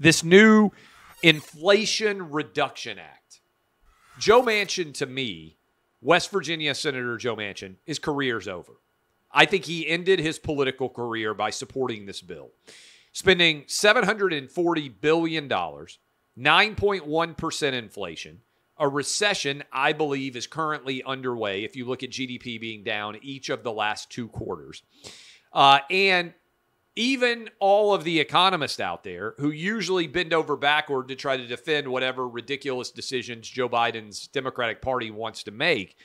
this new Inflation Reduction Act. Joe Manchin, to me, West Virginia Senator Joe Manchin, his career's over. I think he ended his political career by supporting this bill. Spending $740 billion, 9.1% inflation, a recession, I believe, is currently underway if you look at GDP being down each of the last 2 quarters. And even all of the economists out there who usually bend over backward to try to defend whatever ridiculous decisions Joe Biden's Democratic Party wants to make,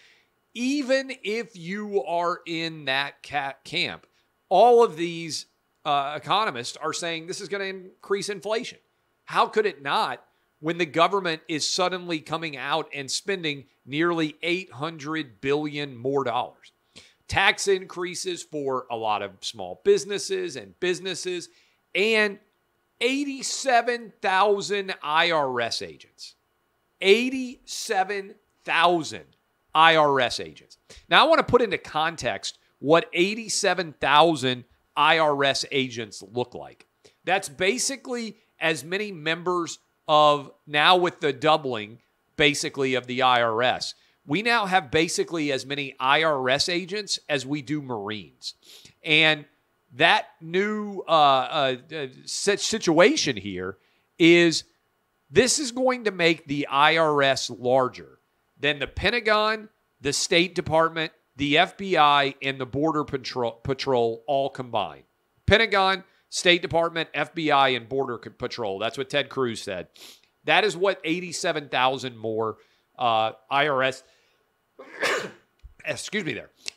even if you are in that camp, all of these economists are saying this is going to increase inflation. How could it not when the government is suddenly coming out and spending nearly $800 billion more dollars? Tax increases for a lot of small businesses and 87,000 IRS agents. 87,000 IRS agents. Now, I want to put into context what 87,000 IRS agents look like. That's basically as many members of, now with the doubling, basically, of the IRS. We now have basically as many IRS agents as we do Marines. And that new situation here is this is going to make the IRS larger than the Pentagon, the State Department, the FBI, and the Border Patrol all combined. Pentagon, State Department, FBI, and Border Patrol. That's what Ted Cruz said. That is what 87,000 more IRS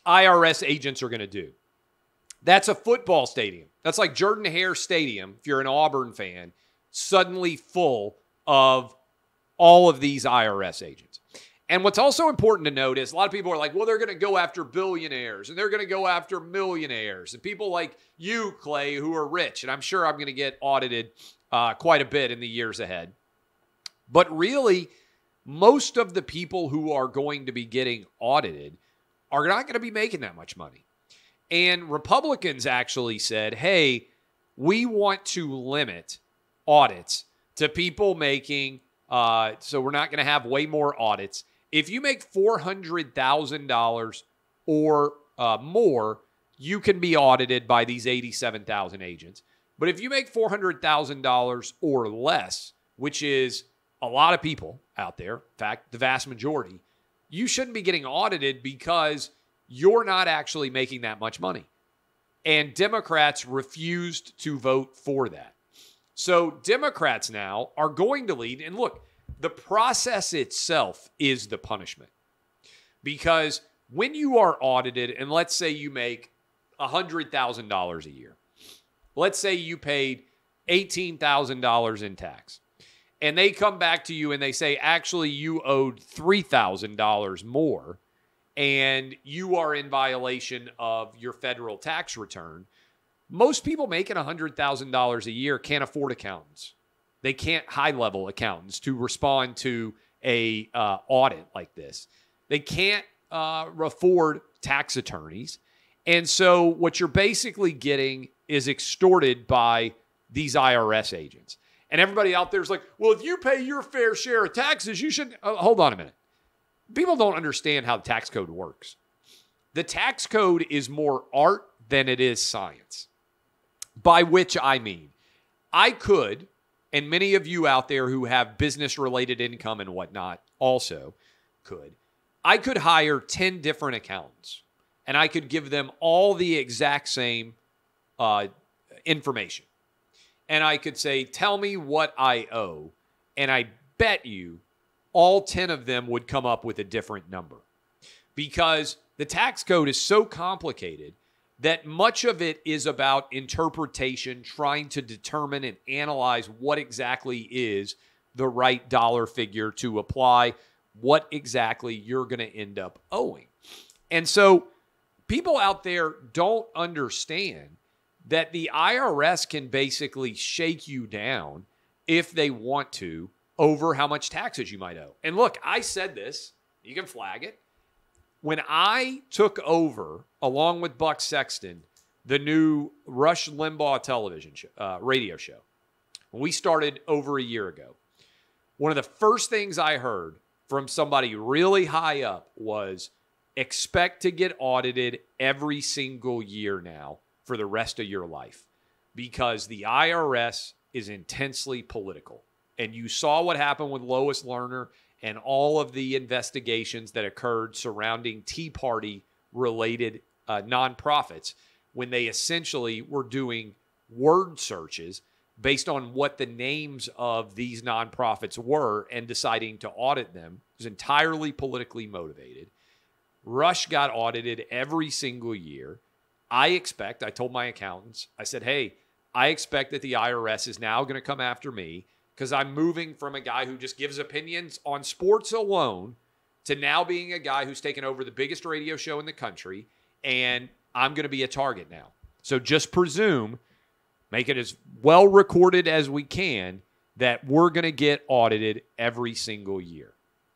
IRS agents are going to do. That's a football stadium. That's like Jordan-Hare Stadium, if you're an Auburn fan, suddenly full of all of these IRS agents. And what's also important to note is a lot of people are like, well, they're going to go after billionaires and they're going to go after millionaires and people like you, Clay, who are rich. And I'm sure I'm going to get audited quite a bit in the years ahead. But really, most of the people who are going to be getting audited are not going to be making that much money. And Republicans actually said, hey, we want to limit audits to people making, so we're not going to have way more audits. If you make $400,000 or more, you can be audited by these 87,000 agents. But if you make $400,000 or less, which is a lot of people out there, in fact, the vast majority, you shouldn't be getting audited because you're not actually making that much money. And Democrats refused to vote for that. So Democrats now are going to lead. And look, the process itself is the punishment. Because when you are audited, and let's say you make $100,000 a year, let's say you paid $18,000 in tax, and they come back to you and they say, actually, you owed $3,000 more, and you are in violation of your federal tax return. Most people making $100,000 a year can't afford accountants. They can't high-level accountants to respond to a audit like this. They can't afford tax attorneys. And so what you're basically getting is extorted by these IRS agents. And everybody out there is like, well, if you pay your fair share of taxes, you should... hold on a minute. People don't understand how the tax code works. The tax code is more art than it is science. By which I mean, I could... and many of you out there who have business-related income and whatnot also could. I could hire 10 different accountants, and I could give them all the exact same information. And I could say, tell me what I owe, and I bet you all 10 of them would come up with a different number. Because the tax code is so complicated that much of it is about interpretation, trying to determine and analyze what exactly is the right dollar figure to apply, what exactly you're going to end up owing. And so people out there don't understand that the IRS can basically shake you down if they want to over how much taxes you might owe. And look, I said this, you can flag it. When I took over, along with Buck Sexton, the new Rush Limbaugh television show, radio show, when we started over a year ago, one of the first things I heard from somebody really high up was expect to get audited every single year now for the rest of your life because the IRS is intensely political. And you saw what happened with Lois Lerner and all of the investigations that occurred surrounding Tea Party-related nonprofits when they essentially were doing word searches based on what the names of these nonprofits were and deciding to audit them. It was entirely politically motivated. Rush got audited every single year. I told my accountants, I said, hey, I expect that the IRS is now going to come after me because I'm moving from a guy who just gives opinions on sports alone to now being a guy who's taken over the biggest radio show in the country, and I'm going to be a target now. So just presume, make it as well recorded as we can, that we're going to get audited every single year.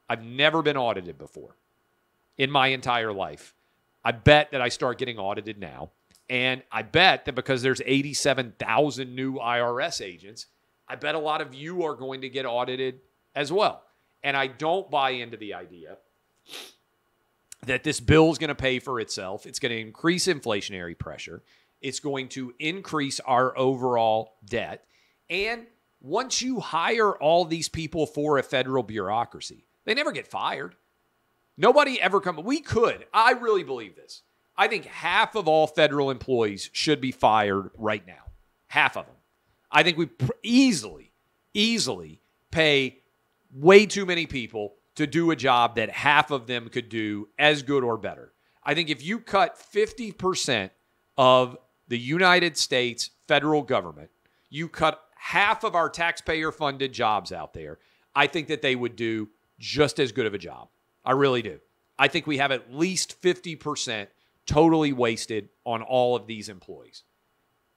I've never been audited before in my entire life. I bet that I start getting audited now. And I bet that because there's 87,000 new IRS agents, I bet a lot of you are going to get audited as well. And I don't buy into the idea that this bill is going to pay for itself. It's going to increase inflationary pressure. It's going to increase our overall debt. And once you hire all these people for a federal bureaucracy, they never get fired. Nobody ever comes. We could. I really believe this. I think half of all federal employees should be fired right now. Half of them. I think we easily pay way too many people to do a job that half of them could do as good or better. I think if you cut 50% of the United States federal government, you cut half of our taxpayer-funded jobs out there, I think that they would do just as good of a job. I really do. I think we have at least 50% totally wasted on all of these employees.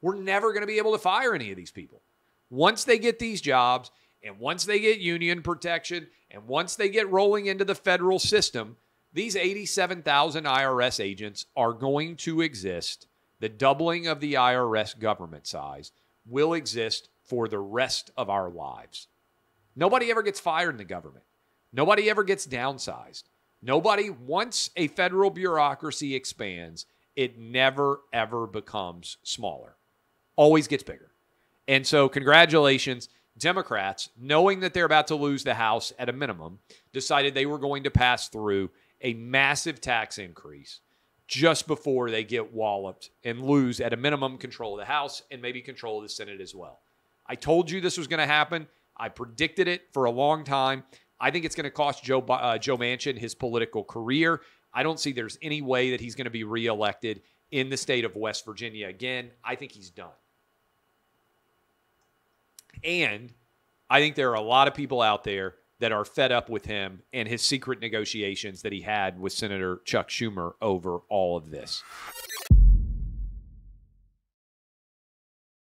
We're never going to be able to fire any of these people. Once they get these jobs, and once they get union protection, and once they get rolling into the federal system, these 87,000 IRS agents are going to exist. The doubling of the IRS government size will exist for the rest of our lives. Nobody ever gets fired in the government. Nobody ever gets downsized. Nobody, once a federal bureaucracy expands, it never, ever becomes smaller. Always gets bigger. And so congratulations, Democrats, knowing that they're about to lose the House at a minimum, decided they were going to pass through a massive tax increase just before they get walloped and lose at a minimum control of the House and maybe control of the Senate as well. I told you this was going to happen. I predicted it for a long time. I think it's going to cost Joe Manchin his political career. I don't see there's any way that he's going to be reelected in the state of West Virginia again. I think he's done. And I think there are a lot of people out there that are fed up with him and his secret negotiations that he had with Senator Chuck Schumer over all of this.